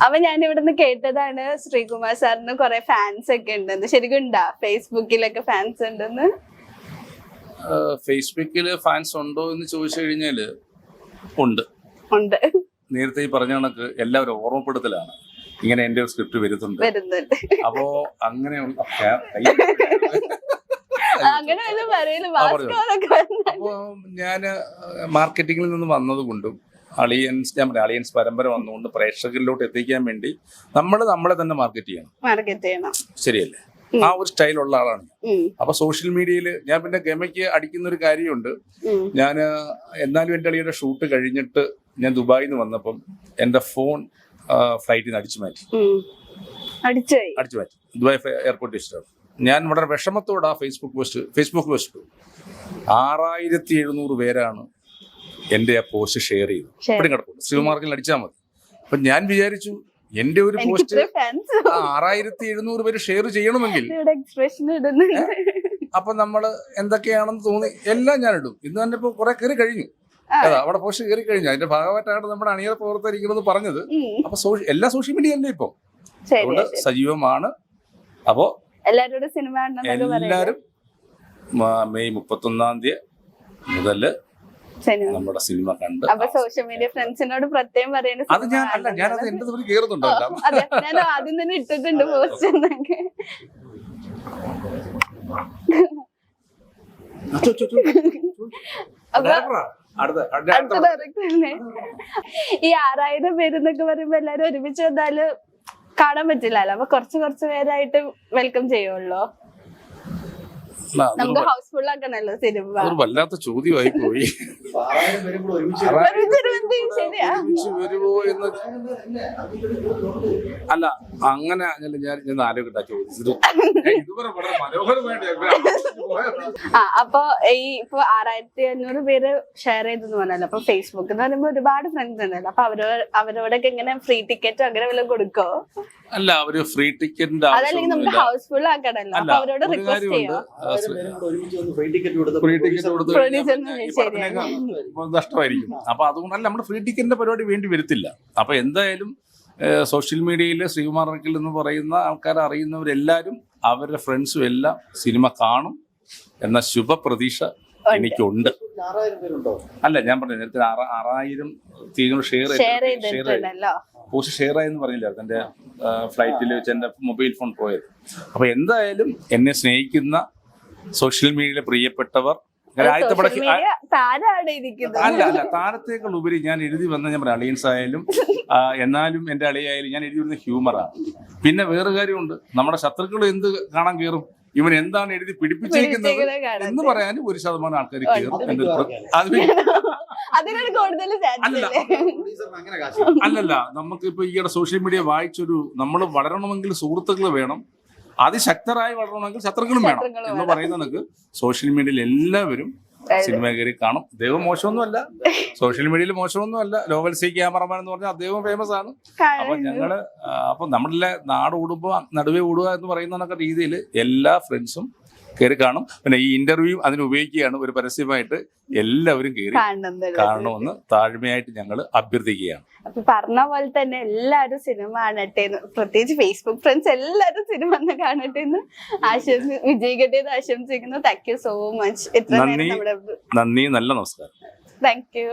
അപ്പൊ ഞാൻ ഇവിടുന്ന് കേട്ടതാണ് ശ്രീകുമാർ സാറിന് കുറെ ഫാൻസ് ഒക്കെ ഉണ്ടെന്ന്. ശരിക്കും ഉണ്ടാ ഫേസ്ബുക്കിലൊക്കെ ഫാൻസ് ഉണ്ടെന്ന്? ഫേസ്ബുക്കിൽ ഫാൻസ് ഉണ്ടോ എന്ന് ചോദിച്ചു കഴിഞ്ഞാല് ഉണ്ട്. നേരത്തെ ഈ പറഞ്ഞ കണക്ക് എല്ലാവരും ഓർമ്മപ്പെടുത്തലാണ് ഇങ്ങനെ എന്റെ ഒരു സ്ക്രിപ്റ്റ് വരുന്നുണ്ട്. അപ്പോ അങ്ങനെയുള്ള അപ്പോ ഞാന് മാർക്കറ്റിംഗിൽ നിന്ന് വന്നത് കൊണ്ടും അളിയൻസ് പരമ്പര വന്നുകൊണ്ട് പ്രേക്ഷകരിലോട്ട് എത്തിക്കാൻ വേണ്ടി നമ്മളെ തന്നെ മാർക്കറ്റ് ചെയ്യണം. ശരിയല്ലേ? ആ ഒരു സ്റ്റൈലുള്ള ആളാണ്. അപ്പൊ സോഷ്യൽ മീഡിയയിൽ ഞാൻ പിന്നെ ഗമയ്ക്ക് അടിക്കുന്ന ഒരു കാര്യമുണ്ട്. ഞാൻ എന്നാലും എന്റെ അളിയുടെ ഷൂട്ട് കഴിഞ്ഞിട്ട് ഞാൻ ദുബായിൽ നിന്ന് വന്നപ്പം എന്റെ ഫോൺ ഫ്ലൈറ്റിൽ നിന്ന് അടിച്ചു മാറ്റി. ദുബായ് എയർപോർട്ടിൽ വെച്ചിട്ടാണ്. ഞാൻ വളരെ വിഷമത്തോടെ ആ ഫേസ്ബുക്ക് പോസ്റ്റ് 6700 പേരാണ് എന്റെ ആ പോസ്റ്റ് ഷെയർ ചെയ്തു. ഇപ്പഴും കിടപ്പുണ്ട്. ശ്രീകുമാർക്കിൽ അടിച്ചാൽ മതി. അപ്പൊ ഞാൻ വിചാരിച്ചു എന്റെ ഒരു പോസ്റ്റ് 6700 പേര് ഷെയർ ചെയ്യണമെങ്കിൽ അപ്പൊ നമ്മള് എന്തൊക്കെയാണെന്ന് തോന്നി എല്ലാം ഞാൻ ഇടും. ഇന്ന് തന്നെ ഇപ്പൊ കുറെ കയറി കഴിഞ്ഞു. അതാ അവിടെ പോസ്റ്റ് കയറി കഴിഞ്ഞു. അതിന്റെ ഭാഗമായിട്ടാണ് നമ്മുടെ അണിയറ പ്രവർത്തകരിക്കണമെന്ന് പറഞ്ഞത്. അപ്പൊ എല്ലാ സോഷ്യൽ മീഡിയ അല്ലേ ഇപ്പൊ അതുകൊണ്ട് സജീവമാണ്. അപ്പോ എല്ലാരും മെയ് 31 മുതല് നമ്മുടെ സിനിമ കണ്ട് സോഷ്യൽ മീഡിയ ഫ്രണ്ട്സിനോട് പ്രത്യേകം പറയുന്നത് അത് ഞാനത് എന്റെ തൊഴിൽ കേറുന്നുണ്ടോ? ഞാൻ ആദ്യം തന്നെ ഇട്ടിട്ടുണ്ട് പോസ്റ്റ്. ഈ 6000 പേരെന്നൊക്കെ പറയുമ്പോ എല്ലാരും ഒരുമിച്ച് വന്നാല് കാണാൻ പറ്റില്ലല്ലോ. അപ്പൊ കുറച്ച് പേരായിട്ട് വെൽക്കം ചെയ്യുള്ളൂ. നമുക്ക് ഹൗസ്ഫുൾ ആക്കണല്ലോ സിനിമ. വല്ലാത്ത ചോദ്യമായി പോയി. വരുമോ എന്ന് അല്ല അങ്ങനെ ഞാൻ ആലോചിക്കട്ടെ ചോദിച്ചത്. അപ്പൊ ഈ ഇപ്പൊ 6500 പേര് ഷെയർ ചെയ്തെന്ന് പറഞ്ഞല്ലോ. അപ്പൊ ഫേസ്ബുക്ക് എന്ന് പറയുമ്പോ ഒരുപാട് ഫ്രണ്ട്സ് ഉണ്ടല്ലോ. അപ്പൊ അവരോടൊക്കെ എങ്ങനെ ഫ്രീ ടിക്കറ്റ് അങ്ങനെ വല്ലതും കൊടുക്കോ? അല്ല, അവര് ഫ്രീ ടിക്കറ്റിന്റെ അതല്ലെങ്കിൽ നമുക്ക് ഹൗസ്ഫുൾ ആക്കണല്ലോ. അപ്പൊ അവരോട് റിക്വസ്റ്റ് ചെയ്യാം. നഷ്ടമായിരിക്കും. അപ്പൊ അതുകൊണ്ടല്ല നമ്മുടെ ഫ്രീ ടിക്കറ്റിന്റെ പരിപാടി വേണ്ടി വരത്തില്ല. അപ്പൊ എന്തായാലും സോഷ്യൽ മീഡിയയിൽ ശ്രീകുമാർ അറക്കൽ എന്ന് പറയുന്ന ആൾക്കാർ അറിയുന്നവരെല്ലാരും അവരുടെ ഫ്രണ്ട്സും എല്ലാം സിനിമ കാണും എന്ന ശുഭപ്രതീക്ഷ എനിക്കുണ്ട്. അല്ല, ഞാൻ പറഞ്ഞു നേരത്തെ 6000 ഷെയർ ആയെന്ന് പറഞ്ഞില്ലായിരുന്നു. എന്റെ ഫ്ലൈറ്റിൽ വെച്ച് എന്റെ മൊബൈൽ ഫോൺ പോയത്. അപ്പൊ എന്തായാലും എന്നെ സ്നേഹിക്കുന്ന സോഷ്യൽ മീഡിയയിലെ പ്രിയപ്പെട്ടവർ അല്ല താരത്തേക്കാൾ ഉപരി ഞാൻ എഴുതി വന്ന ഞാൻ അളിയൻസ് ആയാലും എന്നാലും എന്റെ അളിയായാലും ഞാൻ എഴുതി വരുന്ന ഹ്യൂമറാണ്. പിന്നെ വേറെ കാര്യമുണ്ട്, നമ്മുടെ ശത്രുക്കൾ എന്ത് കാണാൻ കയറും, ഇവൻ എന്താണ് എഴുതി പിടിപ്പിച്ചിരിക്കുന്നത് എന്ന് പറയാനും 1% ആൾക്കാർ കയറും. അല്ലല്ല, നമുക്കിപ്പോ ഈയിടെ സോഷ്യൽ മീഡിയ വായിച്ചൊരു നമ്മൾ വളരണമെങ്കിൽ സുഹൃത്തുക്കൾ വേണം, അതിശക്തരായി വളരണമെങ്കിൽ ശത്രുക്കളും വേണം എന്ന് പറയുന്നത്. സോഷ്യൽ മീഡിയയിൽ എല്ലാവരും സിനിമ കയറി കാണും. അദ്ദേഹം മോശമൊന്നുമല്ല, സോഷ്യൽ മീഡിയയിൽ മോശമൊന്നുമല്ല. ലോവൽ സി ക്യാമറമാൻ എന്ന് പറഞ്ഞാൽ അദ്ദേഹം ഫേമസ് ആണ്. അപ്പൊ നമ്മളിലെ നാട് ഓടുമ്പോ നടുവേ ഓടുക എന്ന് പറയുന്ന രീതിയിൽ എല്ലാ ഫ്രണ്ട്സും കയറി കാണും. പിന്നെ ഈ ഇന്റർവ്യൂ അതിന് ഉപയോഗിക്കുകയാണ് ഒരു പരസ്യമായിട്ട്. എല്ലാവരും കയറി കാണണമെന്ന് താഴ്മയായിട്ട് ഞങ്ങൾ അഭ്യർത്ഥിക്കുകയാണ്. അപ്പൊ പറഞ്ഞ പോലെ തന്നെ എല്ലാവരും സിനിമ കാണട്ടെ, പ്രത്യേകിച്ച് ഫേസ്ബുക്ക് ഫ്രണ്ട്സ് എല്ലാവരും സിനിമ കാണട്ടെ എന്ന് വിജയിക്കട്ടെ എന്ന് ആശംസിക്കുന്നു. Thank you so much. നന്ദി, നല്ല നമസ്കാരം. Thank you.